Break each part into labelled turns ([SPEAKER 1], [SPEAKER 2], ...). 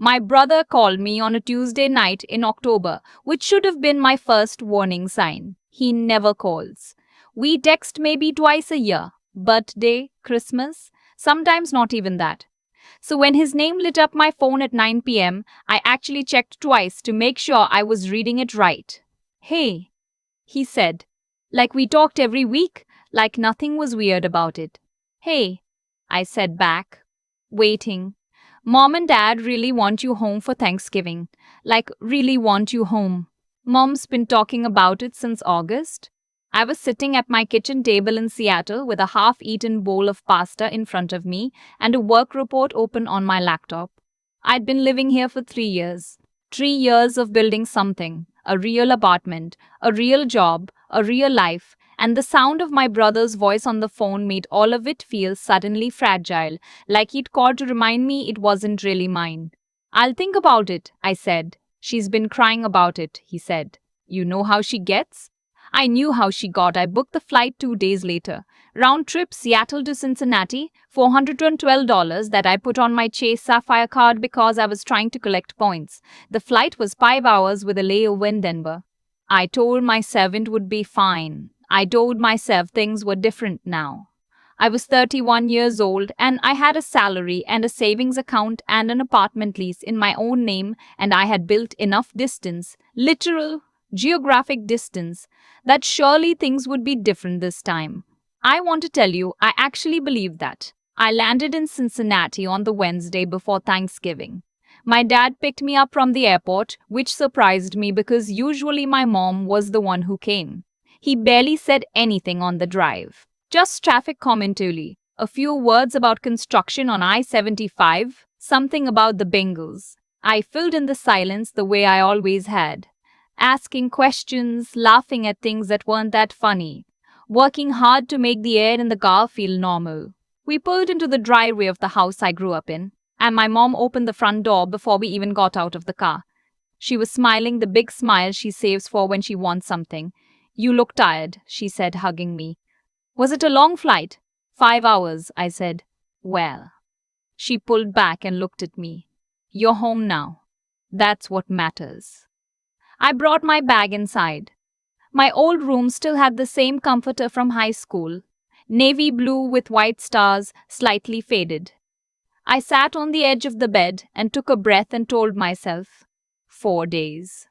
[SPEAKER 1] My brother called me on a Tuesday night in October, which should have been my first warning sign. He never calls. We text maybe twice a year. Birthday, Christmas, sometimes not even that. So when his name lit up my phone at 9 p.m., I actually checked twice to make sure I was reading it right. Hey, he said. Like we talked every week, like nothing was weird about it. Hey, I said back, waiting. Mom and Dad really want you home for Thanksgiving. Like, really want you home. Mom's been talking about it since August. I was sitting at my kitchen table in Seattle with a half eaten bowl of pasta in front of me and a work report open on my laptop. I'd been living here for 3 years. 3 years of building something, a real apartment, a real job, a real life, and the sound of my brother's voice on the phone made all of it feel suddenly fragile, like he'd called to remind me it wasn't really mine. I'll think about it, I said. She's been crying about it, he said. You know how she gets? I knew how she got. I booked the flight 2 days later. Round trip Seattle to Cincinnati, $412 that I put on my Chase Sapphire card because I was trying to collect points. The flight was 5 hours with a layover in Denver. I told myself it would be fine. I told myself things were different now. I was 31 years old and I had a salary and a savings account and an apartment lease in my own name, and I had built enough distance, literal geographic distance, that surely things would be different this time. I want to tell you, I actually believe that. I landed in Cincinnati on the Wednesday before Thanksgiving. My dad picked me up from the airport, which surprised me because usually my mom was the one who came. He barely said anything on the drive. Just traffic commentary, a few words about construction on I-75, something about the Bengals. I filled in the silence the way I always had. Asking questions, laughing at things that weren't that funny. Working hard to make the air in the car feel normal. We pulled into the driveway of the house I grew up in, and my mom opened the front door before we even got out of the car. She was smiling, the big smile she saves for when she wants something. You look tired, she said, hugging me. Was it a long flight? 5 hours, I said. Well. She pulled back and looked at me. You're home now. That's what matters. I brought my bag inside. My old room still had the same comforter from high school. Navy blue with white stars, slightly faded. I sat on the edge of the bed and took a breath and told myself, 4 days.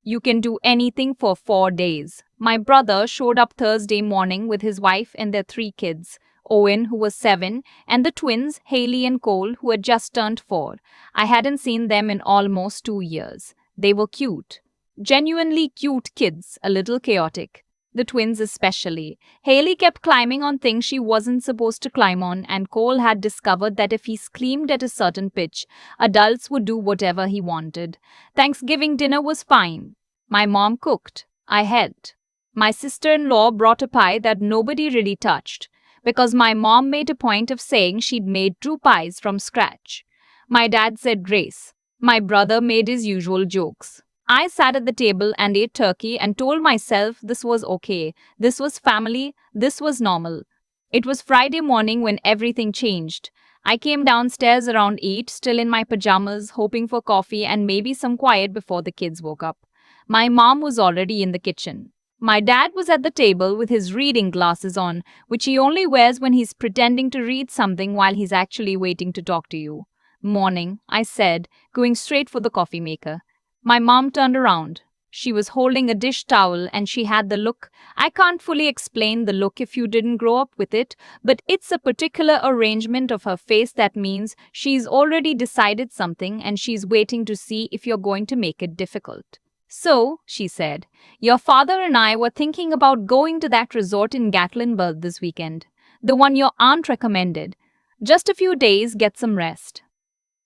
[SPEAKER 1] You can do anything for 4 days. My brother showed up Thursday morning with his wife and their 3 kids, Owen, who was 7, and the twins, Haley and Cole, who had just turned 4. I hadn't seen them in almost 2 years. They were cute. Genuinely cute kids, a little chaotic. The twins especially. Haley kept climbing on things she wasn't supposed to climb on, and Cole had discovered that if he screamed at a certain pitch, adults would do whatever he wanted. Thanksgiving dinner was fine. My mom cooked. I helped. My sister-in-law brought a pie that nobody really touched, because my mom made a point of saying she'd made 2 pies from scratch. My dad said grace. My brother made his usual jokes. I sat at the table and ate turkey and told myself this was okay, this was family, this was normal. It was Friday morning when everything changed. I came downstairs around 8, still in my pajamas, hoping for coffee and maybe some quiet before the kids woke up. My mom was already in the kitchen. My dad was at the table with his reading glasses on, which he only wears when he's pretending to read something while he's actually waiting to talk to you. Morning, I said, going straight for the coffee maker. My mom turned around. She was holding a dish towel and she had the look. I can't fully explain the look if you didn't grow up with it, but it's a particular arrangement of her face that means she's already decided something and she's waiting to see if you're going to make it difficult. So, she said, your father and I were thinking about going to that resort in Gatlinburg this weekend. The one your aunt recommended. Just a few days, get some rest.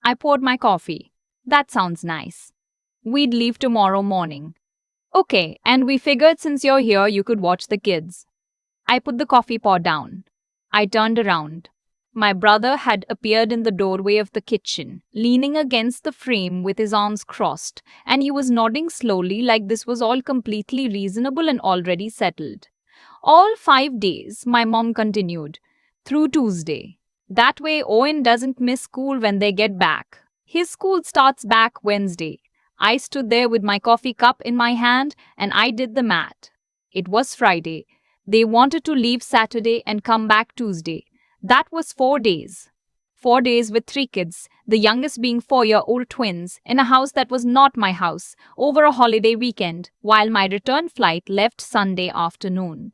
[SPEAKER 1] I poured my coffee. That sounds nice. We'd leave tomorrow morning. Okay, and we figured since you're here you could watch the kids. I put the coffee pot down. I turned around. My brother had appeared in the doorway of the kitchen, leaning against the frame with his arms crossed, and he was nodding slowly like this was all completely reasonable and already settled. All 5 days, my mom continued, through Tuesday. That way Owen doesn't miss school when they get back. His school starts back Wednesday. I stood there with my coffee cup in my hand and I did the math. It was Friday. They wanted to leave Saturday and come back Tuesday. That was 4 days. 4 days with three kids, the youngest being 4-year-old twins, in a house that was not my house, over a holiday weekend, while my return flight left Sunday afternoon.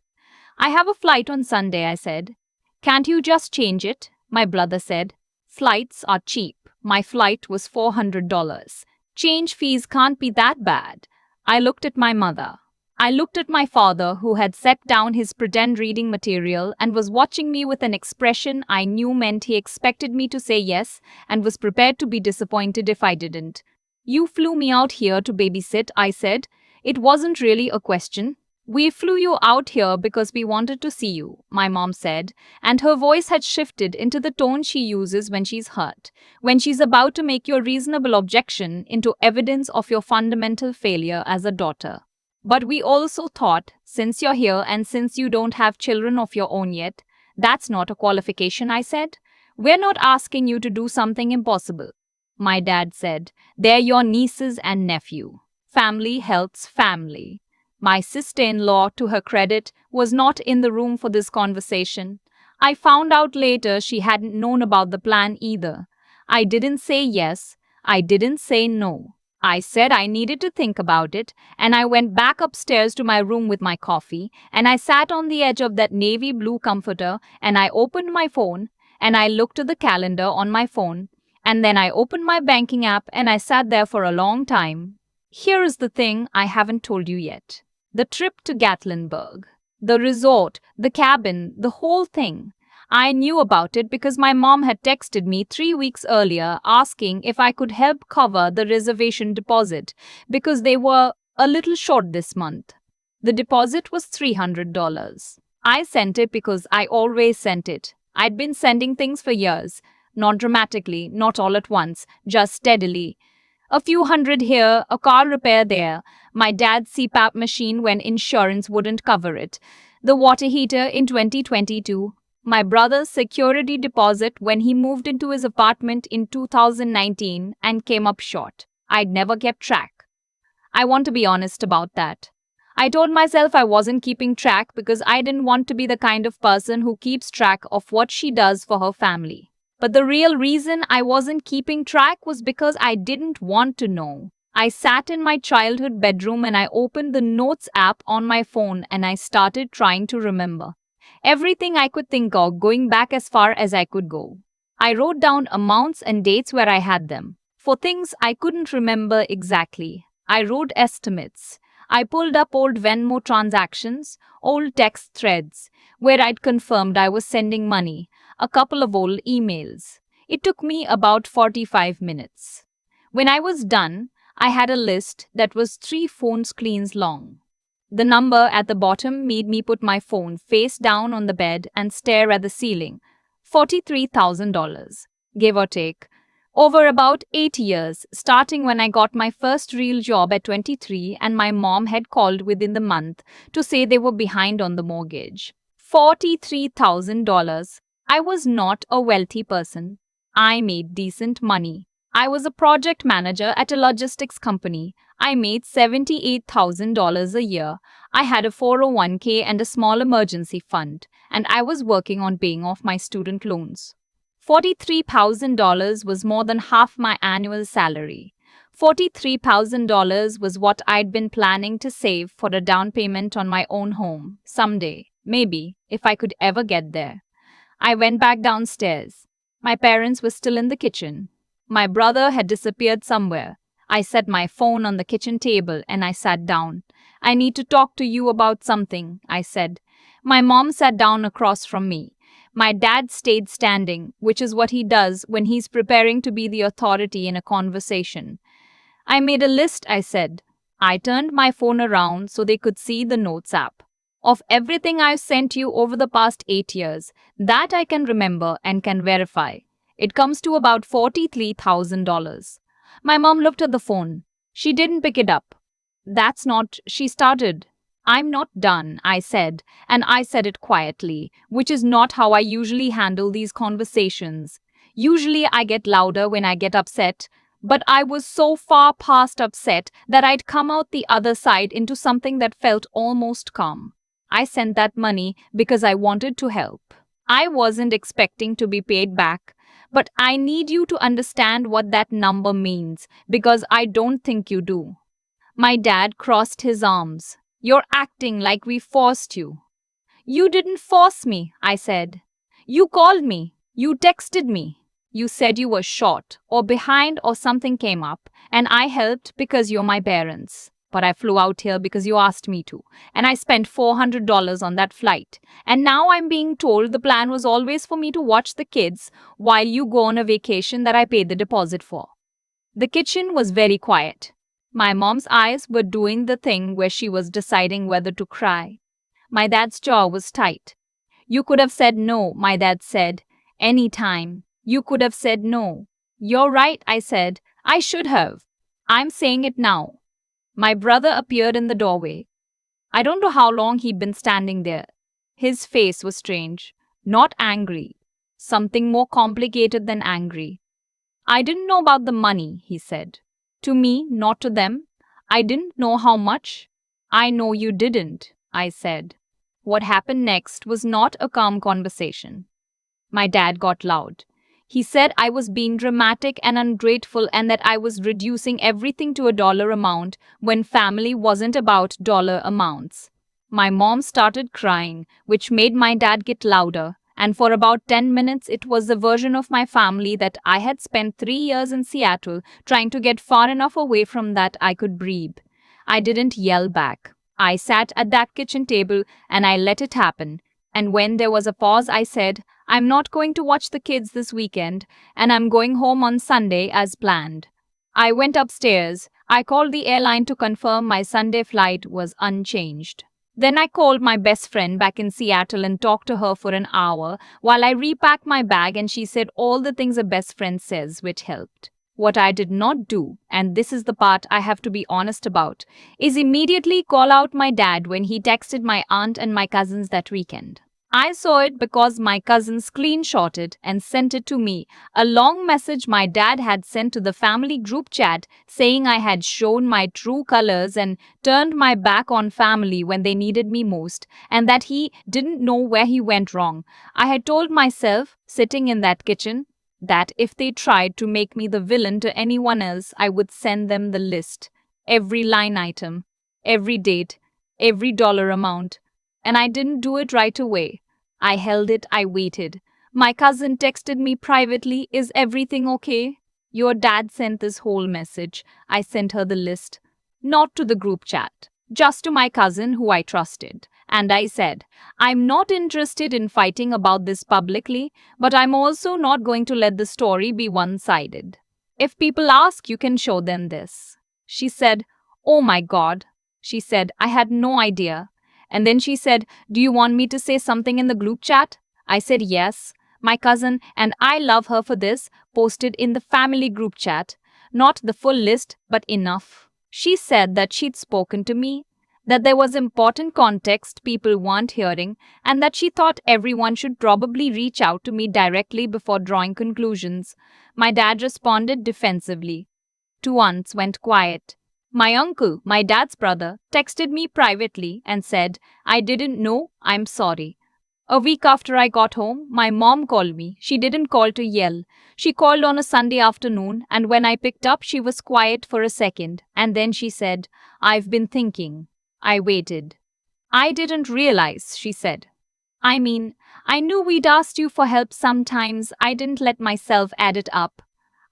[SPEAKER 1] I have a flight on Sunday, I said. Can't you just change it? My brother said. Flights are cheap. My flight was $400. Change fees can't be that bad. I looked at my mother. I looked at my father, who had set down his pretend reading material and was watching me with an expression I knew meant he expected me to say yes and was prepared to be disappointed if I didn't. You flew me out here to babysit, I said. It wasn't really a question. We flew you out here because we wanted to see you, my mom said, and her voice had shifted into the tone she uses when she's hurt, when she's about to make your reasonable objection into evidence of your fundamental failure as a daughter. But we also thought, since you're here and since you don't have children of your own yet, that's not a qualification, I said. We're not asking you to do something impossible. My dad said, they're your nieces and nephew. Family helps family. My sister-in-law, to her credit, was not in the room for this conversation. I found out later she hadn't known about the plan either. I didn't say yes. I didn't say no. I said I needed to think about it, and I went back upstairs to my room with my coffee, and I sat on the edge of that navy blue comforter, and I opened my phone, and I looked at the calendar on my phone, and then I opened my banking app, and I sat there for a long time. Here is the thing I haven't told you yet. The trip to Gatlinburg. The resort, the cabin, the whole thing. I knew about it because my mom had texted me 3 weeks earlier asking if I could help cover the reservation deposit because they were a little short this month. The deposit was $300. I sent it because I always sent it. I'd been sending things for years, not dramatically, not all at once, just steadily. A few hundred here, a car repair there, my dad's CPAP machine when insurance wouldn't cover it, the water heater in 2022, my brother's security deposit when he moved into his apartment in 2019 and came up short. I'd never kept track. I want to be honest about that. I told myself I wasn't keeping track because I didn't want to be the kind of person who keeps track of what she does for her family. But the real reason I wasn't keeping track was because I didn't want to know. I sat in my childhood bedroom and I opened the Notes app on my phone and I started trying to remember everything I could think of, going back as far as I could go. I wrote down amounts and dates where I had them. For things I couldn't remember exactly, I wrote estimates. I pulled up old Venmo transactions, old text threads, where I'd confirmed I was sending money, a couple of old emails. It took me about 45 minutes. When I was done, I had a list that was 3 phone screens long. The number at the bottom made me put my phone face down on the bed and stare at the ceiling. $43,000, give or take. Over about 8 years, starting when I got my first real job at 23 and my mom had called within the month to say they were behind on the mortgage. $43,000. I was not a wealthy person. I made decent money. I was a project manager at a logistics company. I made $78,000 a year. I had a 401k and a small emergency fund, and I was working on paying off my student loans. $43,000 was more than half my annual salary. $43,000 was what I'd been planning to save for a down payment on my own home, someday, maybe, if I could ever get there. I went back downstairs. My parents were still in the kitchen. My brother had disappeared somewhere. I set my phone on the kitchen table and I sat down. I need to talk to you about something, I said. My mom sat down across from me. My dad stayed standing, which is what he does when he's preparing to be the authority in a conversation. I made a list, I said. I turned my phone around so they could see the Notes app. Of everything I've sent you over the past 8 years, that I can remember and can verify. It comes to about $43,000. My mom looked at the phone. She didn't pick it up. That's not, she started. I'm not done, I said, and I said it quietly, which is not how I usually handle these conversations. Usually I get louder when I get upset. But I was so far past upset that I'd come out the other side into something that felt almost calm. I sent that money because I wanted to help. I wasn't expecting to be paid back, but I need you to understand what that number means because I don't think you do. My dad crossed his arms. You're acting like we forced you. You didn't force me, I said. You called me. You texted me. You said you were short or behind or something came up, and I helped because you're my parents. But I flew out here because you asked me to, and I spent $400 on that flight. And now I'm being told the plan was always for me to watch the kids while you go on a vacation that I paid the deposit for. The kitchen was very quiet. My mom's eyes were doing the thing where she was deciding whether to cry. My dad's jaw was tight. You could have said no, my dad said. Any time. You could have said no. You're right, I said. I should have. I'm saying it now. My brother appeared in the doorway. I don't know how long he'd been standing there. His face was strange. Not angry. Something more complicated than angry. I didn't know about the money, he said. To me, not to them. I didn't know how much. I know you didn't, I said. What happened next was not a calm conversation. My dad got loud. He said I was being dramatic and ungrateful and that I was reducing everything to a dollar amount when family wasn't about dollar amounts. My mom started crying, which made my dad get louder, and for about 10 minutes it was the version of my family that I had spent 3 years in Seattle trying to get far enough away from that I could breathe. I didn't yell back. I sat at that kitchen table and I let it happen. And when there was a pause, I said, I'm not going to watch the kids this weekend, and I'm going home on Sunday as planned. I went upstairs. I called the airline to confirm my Sunday flight was unchanged. Then I called my best friend back in Seattle and talked to her for an hour while I repacked my bag, and she said all the things a best friend says, which helped. What I did not do, and this is the part I have to be honest about, is immediately call out my dad when he texted my aunt and my cousins that weekend. I saw it because my cousin screenshotted and sent it to me, a long message my dad had sent to the family group chat saying I had shown my true colors and turned my back on family when they needed me most, and that he didn't know where he went wrong. I had told myself, sitting in that kitchen, that if they tried to make me the villain to anyone else, I would send them the list, every line item, every date, every dollar amount. And I didn't do it right away. I held it, I waited. My cousin texted me privately, is everything okay? Your dad sent this whole message. I sent her the list. Not to the group chat, just to my cousin who I trusted. And I said, I'm not interested in fighting about this publicly, but I'm also not going to let the story be one-sided. If people ask, you can show them this. She said, oh my God. She said, I had no idea. And then she said, do you want me to say something in the group chat? I said yes. My cousin, and I love her for this, posted in the family group chat. Not the full list, but enough. She said that she'd spoken to me, that there was important context people weren't hearing, and that she thought everyone should probably reach out to me directly before drawing conclusions. My dad responded defensively. 2 months went quiet. My uncle, my dad's brother, texted me privately and said, I didn't know, I'm sorry. A week after I got home, my mom called me. She didn't call to yell. She called on a Sunday afternoon, and when I picked up, she was quiet for a second, and then she said, I've been thinking. I waited. I didn't realize, she said. I mean, I knew we'd asked you for help sometimes. I didn't let myself add it up.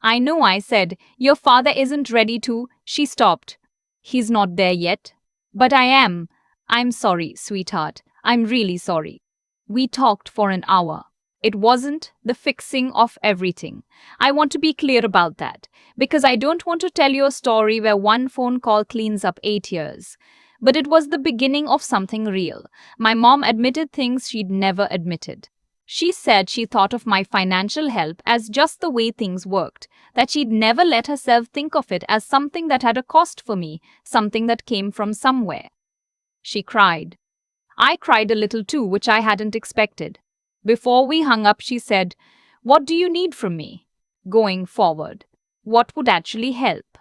[SPEAKER 1] I know, I said. Your father isn't ready to. She stopped. He's not there yet. But I am. I'm sorry, sweetheart. I'm really sorry. We talked for an hour. It wasn't the fixing of everything. I want to be clear about that, because I don't want to tell you a story where one phone call cleans up 8 years. But it was the beginning of something real. My mom admitted things she'd never admitted. She said she thought of my financial help as just the way things worked, that she'd never let herself think of it as something that had a cost for me, something that came from somewhere. She cried. I cried a little too, which I hadn't expected. Before we hung up, she said, what do you need from me going forward? What would actually help?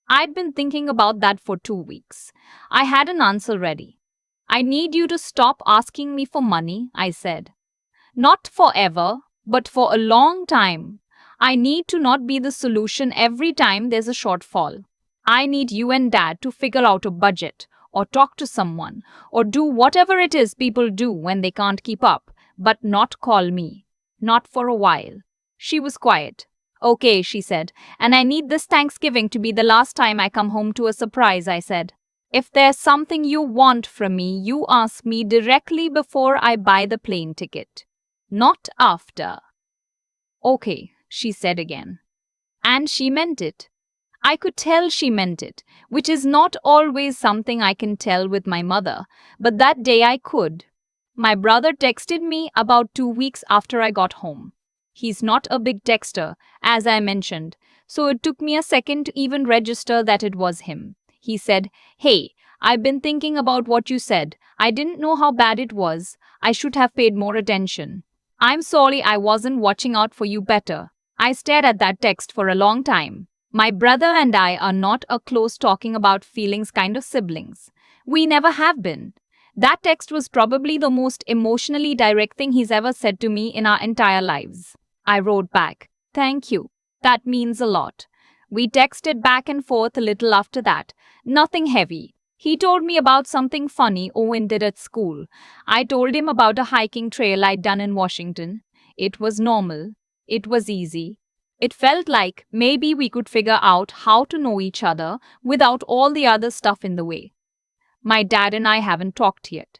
[SPEAKER 1] I'd been thinking about that for 2 weeks. I had an answer ready. I need you to stop asking me for money, I said. Not forever, but for a long time. I need to not be the solution every time there's a shortfall. I need you and Dad to figure out a budget, or talk to someone, or do whatever it is people do when they can't keep up, but not call me. Not for a while. She was quiet. Okay, she said, and I need this Thanksgiving to be the last time I come home to a surprise, I said. If there's something you want from me, you ask me directly before I buy the plane ticket. Not after. Okay, she said again. And she meant it. I could tell she meant it, which is not always something I can tell with my mother, but that day I could. My brother texted me about 2 weeks after I got home. He's not a big texter, as I mentioned, so it took me a second to even register that it was him. He said, "Hey, I've been thinking about what you said. I didn't know how bad it was. I should have paid more attention. I'm sorry I wasn't watching out for you better." I stared at that text for a long time. My brother and I are not a close talking about feelings kind of siblings. We never have been. That text was probably the most emotionally direct thing he's ever said to me in our entire lives. I wrote back, "Thank you. That means a lot." We texted back and forth a little after that. Nothing heavy. He told me about something funny Owen did at school. I told him about a hiking trail I'd done in Washington. It was normal. It was easy. It felt like maybe we could figure out how to know each other without all the other stuff in the way. My dad and I haven't talked yet.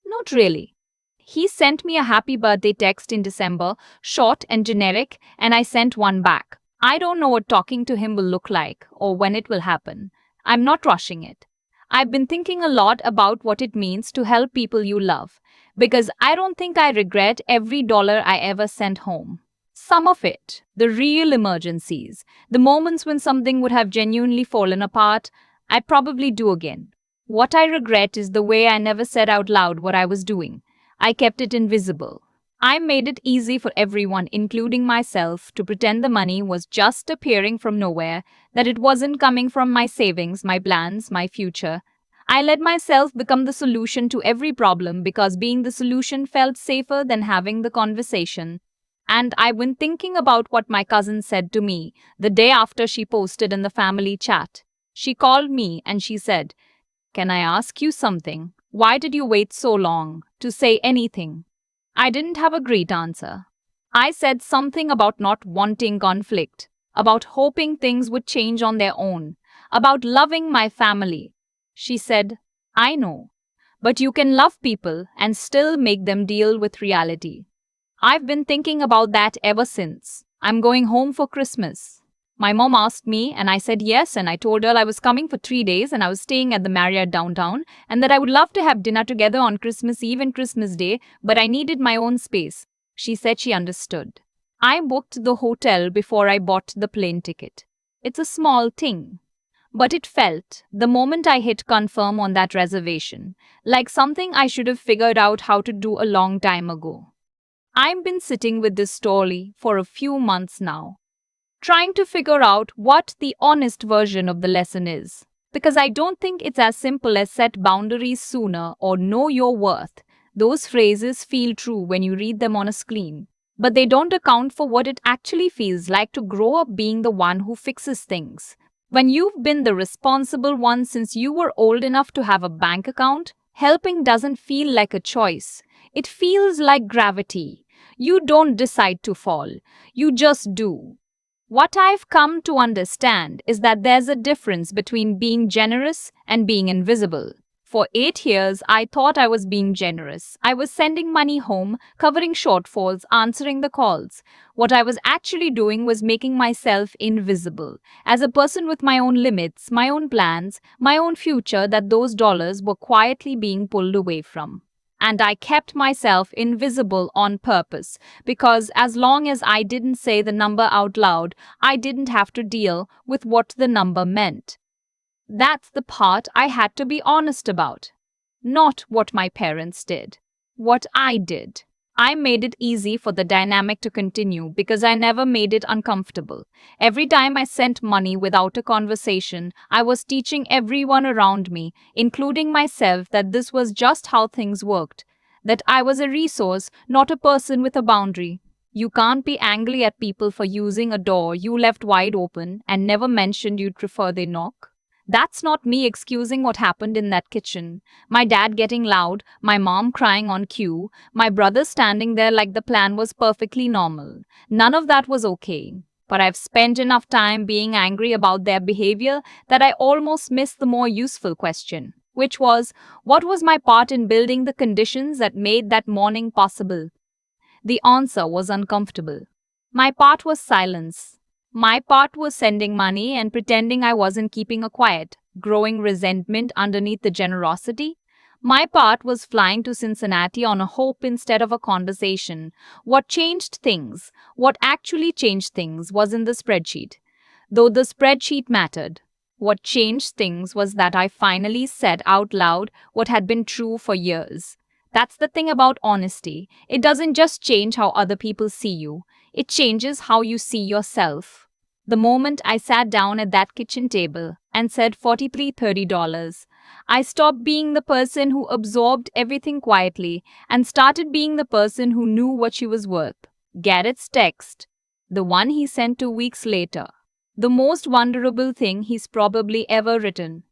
[SPEAKER 1] Not really. He sent me a happy birthday text in December, short and generic, and I sent one back. I don't know what talking to him will look like or when it will happen. I'm not rushing it. I've been thinking a lot about what it means to help people you love, because I don't think I regret every dollar I ever sent home. Some of it, the real emergencies, the moments when something would have genuinely fallen apart, I probably do again. What I regret is the way I never said out loud what I was doing. I kept it invisible. I made it easy for everyone, including myself, to pretend the money was just appearing from nowhere, that it wasn't coming from my savings, my plans, my future. I let myself become the solution to every problem because being the solution felt safer than having the conversation. And I've been thinking about what my cousin said to me the day after she posted in the family chat. She called me and she said, "Can I ask you something? Why did you wait so long to say anything?" I didn't have a great answer. I said something about not wanting conflict, about hoping things would change on their own, about loving my family. She said, "I know, but you can love people and still make them deal with reality." I've been thinking about that ever since. I'm going home for Christmas. My mom asked me, and I said yes, and I told her I was coming for 3 days and I was staying at the Marriott downtown, and that I would love to have dinner together on Christmas Eve and Christmas Day, but I needed my own space. She said she understood. I booked the hotel before I bought the plane ticket. It's a small thing. But it felt, the moment I hit confirm on that reservation, like something I should have figured out how to do a long time ago. I've been sitting with this story for a few months now, trying to figure out what the honest version of the lesson is. Because I don't think it's as simple as set boundaries sooner or know your worth. Those phrases feel true when you read them on a screen, but they don't account for what it actually feels like to grow up being the one who fixes things. When you've been the responsible one since you were old enough to have a bank account, helping doesn't feel like a choice. It feels like gravity. You don't decide to fall, you just do. What I've come to understand is that there's a difference between being generous and being invisible. For 8 years, I thought I was being generous. I was sending money home, covering shortfalls, answering the calls. What I was actually doing was making myself invisible. As a person with my own limits, my own plans, my own future that those dollars were quietly being pulled away from. And I kept myself invisible on purpose, because as long as I didn't say the number out loud, I didn't have to deal with what the number meant. That's the part I had to be honest about. Not what my parents did. What I did. I made it easy for the dynamic to continue because I never made it uncomfortable. Every time I sent money without a conversation, I was teaching everyone around me, including myself, that this was just how things worked. That I was a resource, not a person with a boundary. You can't be angry at people for using a door you left wide open and never mentioned you'd prefer they knock. That's not me excusing what happened in that kitchen. My dad getting loud, my mom crying on cue, my brother standing there like the plan was perfectly normal. None of that was okay. But I've spent enough time being angry about their behavior that I almost missed the more useful question, which was, what was my part in building the conditions that made that morning possible? The answer was uncomfortable. My part was silence. My part was sending money and pretending I wasn't keeping a quiet, growing resentment underneath the generosity. My part was flying to Cincinnati on a hope instead of a conversation. What changed things, what actually changed things, was in the spreadsheet. Though the spreadsheet mattered. What changed things was that I finally said out loud what had been true for years. That's the thing about honesty. It doesn't just change how other people see you, it changes how you see yourself. The moment I sat down at that kitchen table and said 40 please $30, I stopped being the person who absorbed everything quietly and started being the person who knew what she was worth. Garrett's text, the one he sent 2 weeks later, the most vulnerable thing he's probably ever written.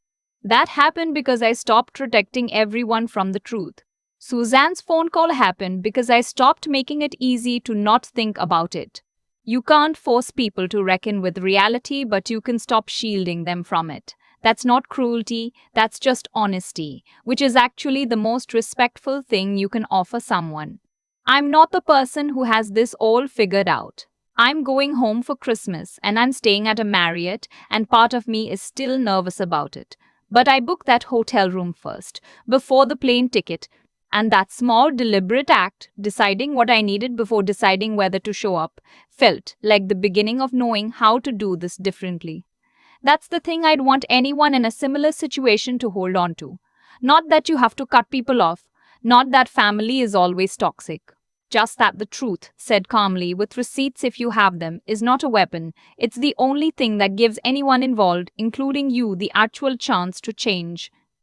[SPEAKER 1] That happened because I stopped protecting everyone from the truth. Suzanne's phone call happened because I stopped making it easy to not think about it. You can't force people to reckon with reality, but you can stop shielding them from it. That's not cruelty, that's just honesty, which is actually the most respectful thing you can offer someone. I'm not the person who has this all figured out. I'm going home for Christmas and I'm staying at a Marriott, and part of me is still nervous about it. But I booked that hotel room first, before the plane ticket, and that small deliberate act, deciding what I needed before deciding whether to show up, felt like the beginning of knowing how to do this differently. That's the thing I'd want anyone in a similar situation to hold on to. Not that you have to cut people off, not that family is always toxic. Just that the truth, said calmly, with receipts if you have them, is not a weapon. It's the only thing that gives anyone involved, including you, the actual chance to change.